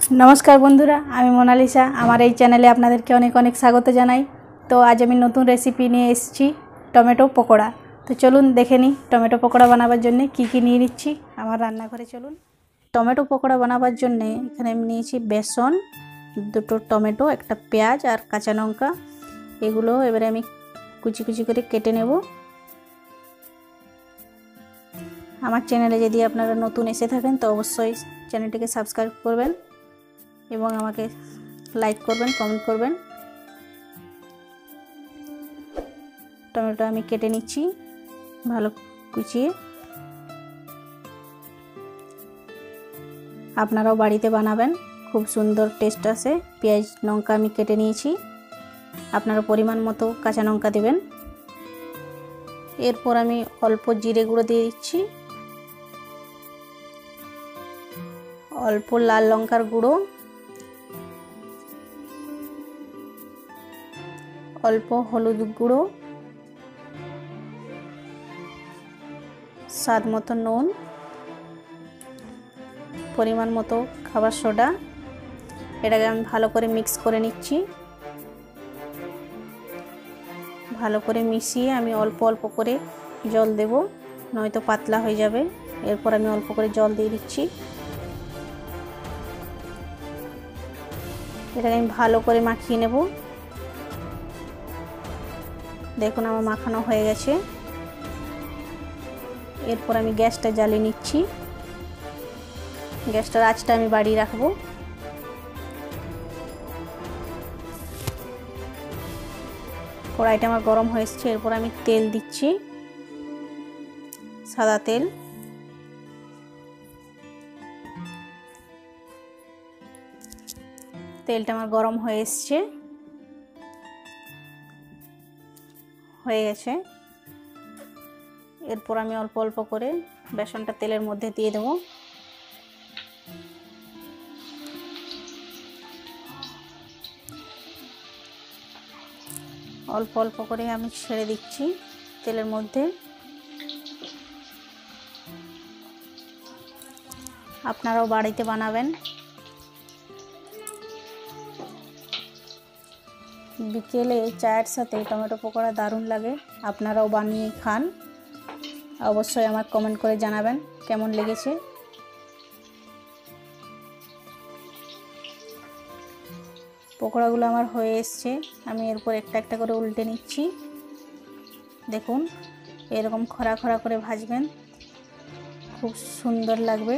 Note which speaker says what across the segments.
Speaker 1: नमस्कार बंधुरा आमी मोनालिसा आमार এই চ্যানেলে আপনাদেরকে অনেক অনেক স্বাগত জানাই। তো আজ আমি নতুন রেসিপি নিয়ে এসেছি টমেটো পকোড়া। তো চলুন দেখে নিই টমেটো পকোড়া বানাবার জন্য কি কি নিয়ে নিচ্ছি আমার রান্নাঘরে। চলুন টমেটো পকোড়া বানাবার জন্য এখানে আমি নিয়েছি বেসন, দুটো টমেটো, একটা পেঁয়াজ আর কাঁচা লঙ্কা। এগুলো এবারে আমি কুচি কুচি করে কেটে নেব। আমার চ্যানেলে যদি আপনারা নতুন এসে থাকেন তো অবশ্যই চ্যানেলটিকে সাবস্ক্রাইব করবেন এবং আমাকে লাইক করবেন, কমেন্ট করবেন। টমেটো আমি কেটে নিচ্ছি ভালো কুচিয়ে। আপনারাও বাড়িতে বানাবেন, খুব সুন্দর টেস্ট আসে। পেঁয়াজ লঙ্কা আমি কেটে নিয়েছি, আপনারা পরিমাণ মতো কাঁচা লঙ্কা দেবেন। এরপর আমি অল্প জিরে গুঁড়ো দিয়ে দিচ্ছি, অল্প লাল লঙ্কার গুঁড়ো, অল্প হলুদ গুঁড়ো, স্বাদ মতো নুন, পরিমাণ মতো খাবার সোডা। এটাকে আমি ভালো করে মিক্স করে নিচ্ছি। ভালো করে মিশিয়ে আমি অল্প অল্প করে জল দেব, নয়তো পাতলা হয়ে যাবে। এরপর আমি অল্প করে জল দিয়ে দিচ্ছি। এটাকে আমি ভালো করে মাখিয়ে নেব। দেখুন আমার মাখানো হয়ে গেছে। এরপর আমি গ্যাসটা জ্বালিয়ে নিচ্ছি। গ্যাসটার আঁচটা আমি বাড়িয়ে রাখবো। কড়াইটা আমার গরম হয়ে এসেছে। এরপর আমি তেল দিচ্ছি, সাদা তেল। তেলটা আমার গরম হয়ে এসেছে, হয়ে গেছে। এরপর আমি অল্প অল্প করে বেসনটা তেলের মধ্যে দিয়ে দেব। অল্প অল্প করে আমি ছেড়ে দিচ্ছি তেলের মধ্যে। আপনারাও বাড়িতে বানাবেন। বিকেলে চায়ের সাথে টমেটো পকোড়া দারুণ লাগে। আপনারাও বানিয়ে খান। অবশ্যই আমার কমেন্ট করে জানাবেন কেমন লেগেছে। পকোড়াগুলো আমার হয়ে এসছে। আমি এরপর একটা একটা করে উল্টে নিচ্ছি। দেখুন এরকম খরা খরা করে ভাজবেন, খুব সুন্দর লাগবে।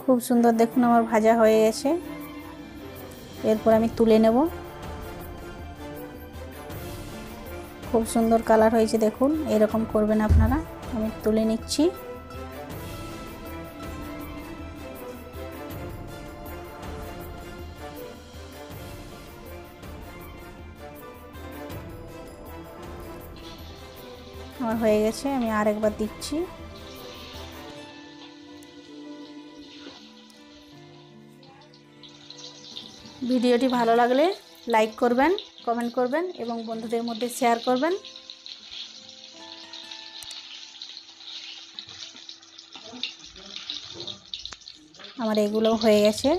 Speaker 1: খুব সুন্দর দেখুন আমার ভাজা হয়ে গেছে। এরপর আমি তুলে নেব। খুব সুন্দর কালার হয়েছে দেখুন, এরকম করবেন আপনারা। আমি তুলে নিচ্ছি। আমার হয়ে গেছে, আমি আরেকবার দিচ্ছি। ভিডিওটি ভালো লাগলে লাইক করবেন, কমেন্ট করবেন এবং বন্ধুদের মধ্যে শেয়ার করবেন। আমার এগুলো হয়ে গেছে।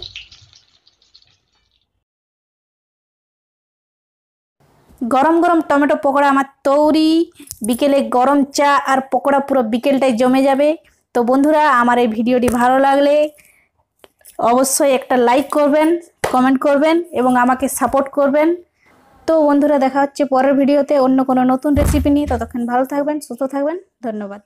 Speaker 1: গরম গরম টমেটো পকোড়া আমার তৈরি। বিকেলে গরম চা আর পকোড়া পুরো বিকেলটাই জমে যাবে। তো বন্ধুরা আমার এই ভিডিওটি ভালো লাগলে অবশ্যই একটা লাইক করবেন, কমেন্ট করবেন এবং আমাকে সাপোর্ট করবেন। তো বন্ধুরা দেখা হচ্ছে পরের ভিডিওতে অন্য কোনো নতুন রেসিপি নিয়ে। ততক্ষণ ভালো থাকবেন, সুস্থ থাকবেন। ধন্যবাদ।